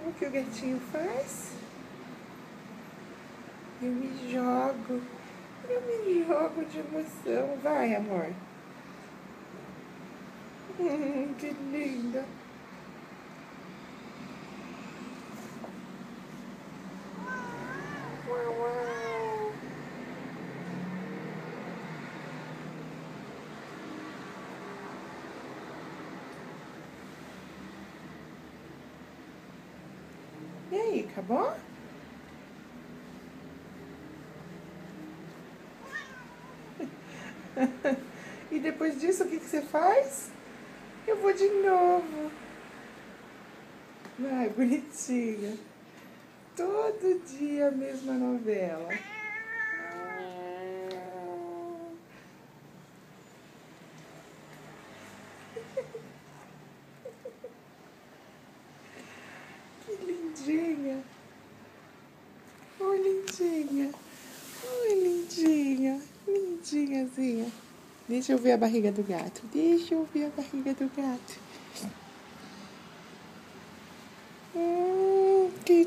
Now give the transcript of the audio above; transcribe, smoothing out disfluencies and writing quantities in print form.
Como que o gatinho faz? Eu me jogo de emoção. Vai, amor. Que linda. Uau, uau. E aí, acabou? E depois disso, o que você faz? Eu vou de novo. Vai, bonitinha. Todo dia a mesma novela. Que lindinha. Oi, lindinha. Oi, lindinha. Lindinhazinha. Deixa eu ver a barriga do gato. Deixa eu ver a barriga do gato. Que